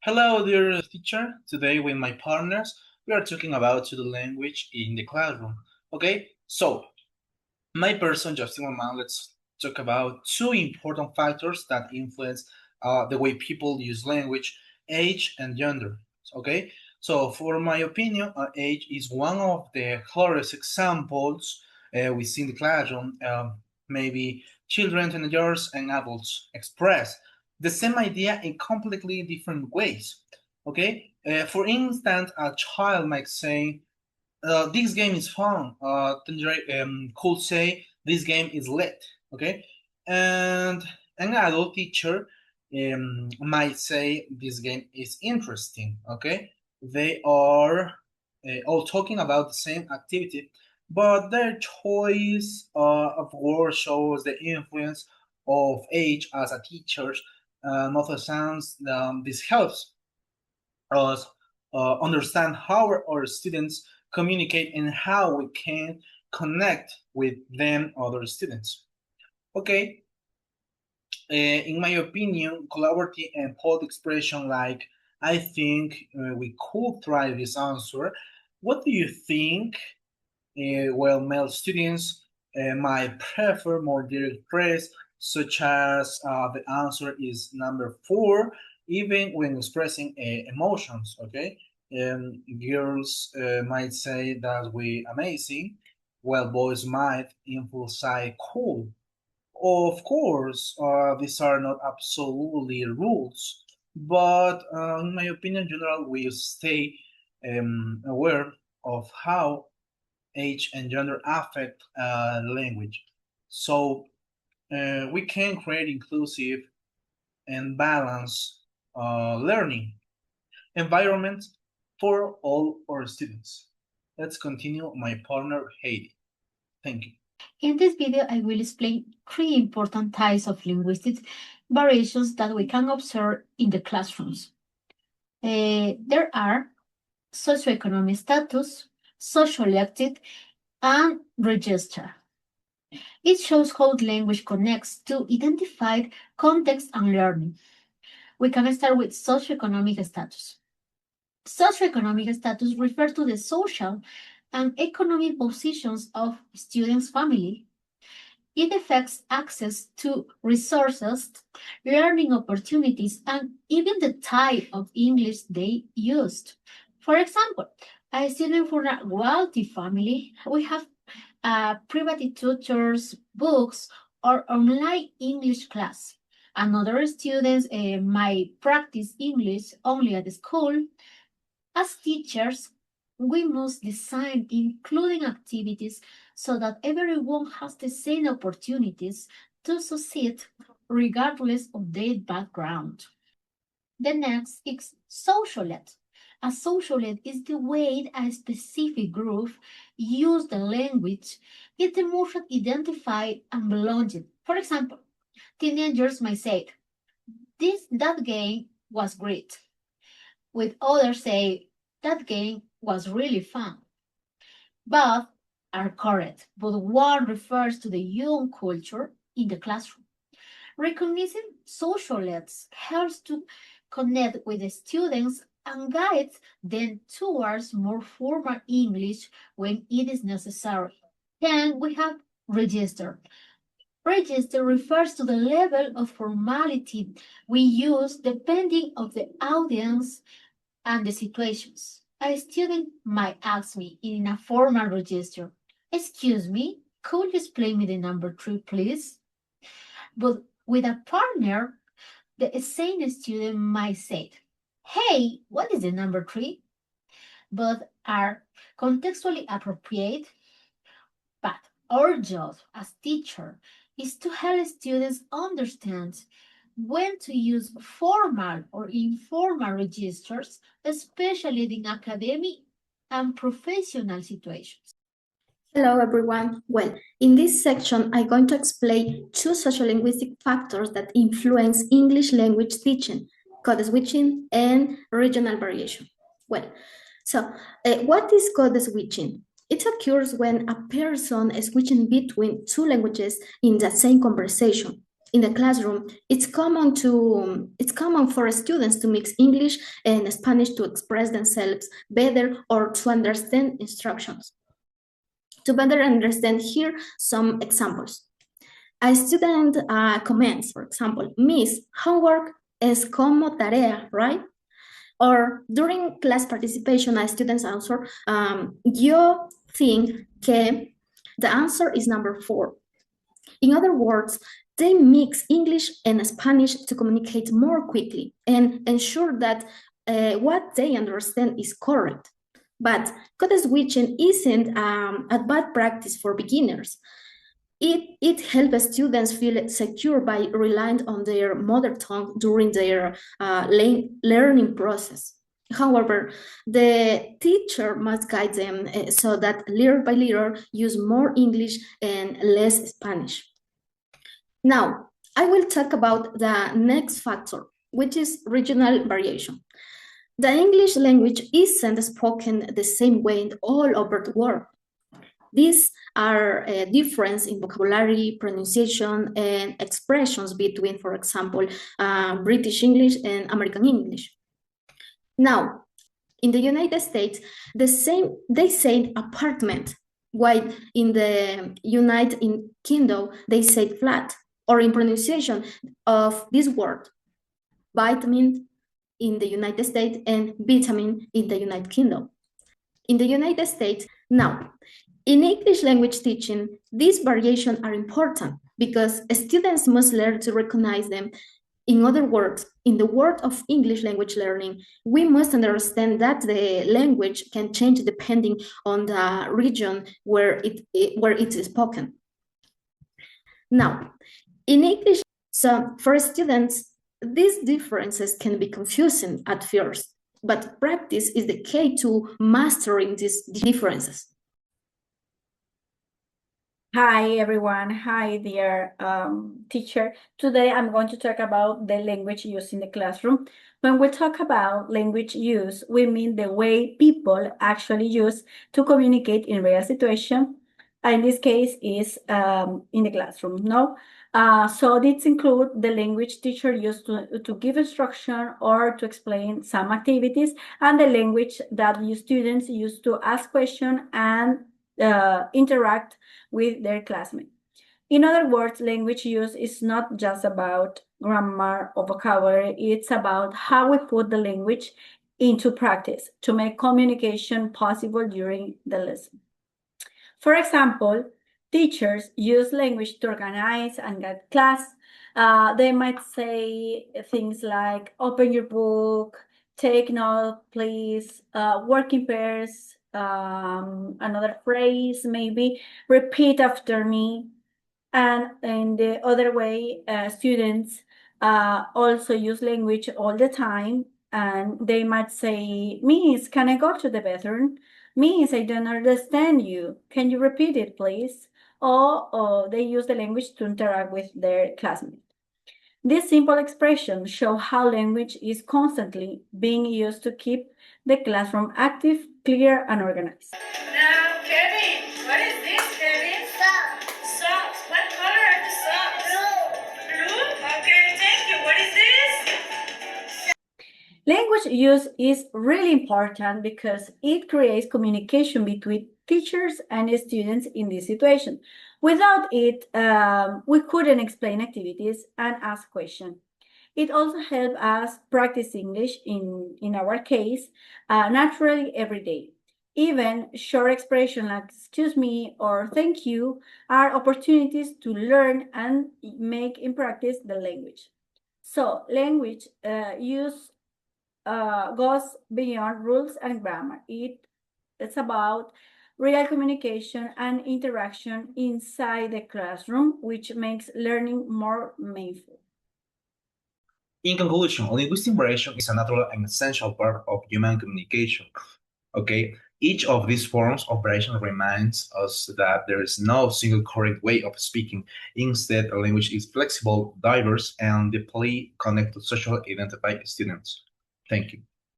Hello, dear teacher. Today, with my partners, we are talking about the language in the classroom. Okay, so my person, Justin Roman, let's talk about two important factors that influence the way people use language: age and gender. Okay, so for my opinion, age is one of the clearest examples we see in the classroom. Maybe children, teenagers, and adults express the same idea in completely different ways. Okay, for instance, a child might say, this game is fun. Could say this game is lit. Okay, and an adult teacher might say this game is interesting. Okay, they are all talking about the same activity, but their choice of word shows the influence of age as a teacher. Not sense, this helps us understand how our students communicate and how we can connect with them other students. Okay, in my opinion, collaborative and bold expression like I think we could try this answer. What do you think? Well, male students might prefer more direct phrase, such as the answer is number four, even when expressing emotions. Okay, girls might say that we amazing, while boys might emphasize cool. Of course, these are not absolutely rules, but in my opinion, in general, we stay aware of how age and gender affect language. So we can create inclusive and balanced learning environments for all our students. Let's continue my partner Heidi. Thank you. In this video, I will explain three important types of linguistic variations that we can observe in the classrooms. There are socioeconomic status, socioelected, and register. It shows how language connects to identified context and learning. We can start with socioeconomic status. Socioeconomic status refers to the social and economic positions of students' family. It affects access to resources, learning opportunities, and even the type of English they used. For example, a student from a wealthy family, we have private tutors, books, or online English class. Another students might practice English only at school. As teachers, we must design including activities so that everyone has the same opportunities to succeed regardless of their background. The next is social ed. A social ed is the way a specific group use the language. It emotion identify and belonging. For example, teenagers might say, that game was great. With others say, that game was really fun. Both are correct, but one refers to the young culture in the classroom. Recognizing social aids helps to connect with the students and guides them towards more formal English when it is necessary. Then we have register. Register refers to the level of formality we use depending on the audience and the situations. A student might ask me in a formal register, excuse me, could you explain me the number three, please? But with a partner, the same student might say, hey, what is the number three? Both are contextually appropriate, but our job as teacher is to help students understand when to use formal or informal registers, especially in academic and professional situations. Hello everyone. Well, in this section, I'm going to explain two sociolinguistic factors that influence English language teaching, code switching and regional variation. Well, what is code switching? It occurs when a person is switching between two languages in the same conversation. in the classroom, it's common for students to mix English and Spanish to express themselves better or to understand instructions. To better understand here, some examples. A student comments, for example, Miss, homework es como tarea, right? Or during class participation, a student's answer, yo think que the answer is number 4. In other words, they mix English and Spanish to communicate more quickly and ensure that what they understand is correct. But code switching isn't a bad practice for beginners. It helps students feel secure by relying on their mother tongue during their learning process. However, the teacher must guide them so that little by little use more English and less Spanish. Now, I will talk about the next factor, which is regional variation. The English language isn't spoken the same way all over the world. These are a difference in vocabulary, pronunciation, and expressions between, for example, British English and American English. Now, in the United States, they say apartment, while in the United Kingdom, they say flat, or in pronunciation of this word, vitamin in the United States and vitamin in the United Kingdom. In the United States, now, in English language teaching, these variations are important because students must learn to recognize them. In other words, in the world of English language learning, we must understand that the language can change depending on the region where it is spoken. Now, in English, so for students, these differences can be confusing at first, but practice is the key to mastering these differences. Hi, everyone. Hi, dear teacher. Today, I'm going to talk about the language used in the classroom. When we talk about language use, we mean the way people actually use to communicate in real situation. In this case, is in the classroom. No, so this include the language teacher used to give instruction or to explain some activities, and the language that you students use to ask questions and interact with their classmates. In other words, language use is not just about grammar or vocabulary, it's about how we put the language into practice to make communication possible during the lesson. For example, teachers use language to organize and guide class. They might say things like, open your book, take note, please, work in pairs, another phrase, maybe repeat after me. And in the other way, students also use language all the time, and they might say, Miss, can I go to the bathroom? Miss, I don't understand you. Can you repeat it, please? Or they use the language to interact with their classmates. These simple expressions show how language is constantly being used to keep the classroom active, clear, and organized. Now, Kevin, what is this, Kevin? Socks. Socks. What color are the socks? Blue. Blue? Okay, thank you. What is this? Language use is really important because it creates communication between teachers and students in this situation. Without it, we couldn't explain activities and ask questions. It also helps us practice English, in our case, naturally every day. Even short expressions like excuse me or thank you are opportunities to learn and make in practice the language. So language use goes beyond rules and grammar. It's about real communication and interaction inside the classroom, which makes learning more meaningful. In conclusion, linguistic variation is a natural and essential part of human communication. Okay, each of these forms of variation reminds us that there is no single correct way of speaking. Instead, a language is flexible, diverse, and deeply connected to socially identified students. Thank you.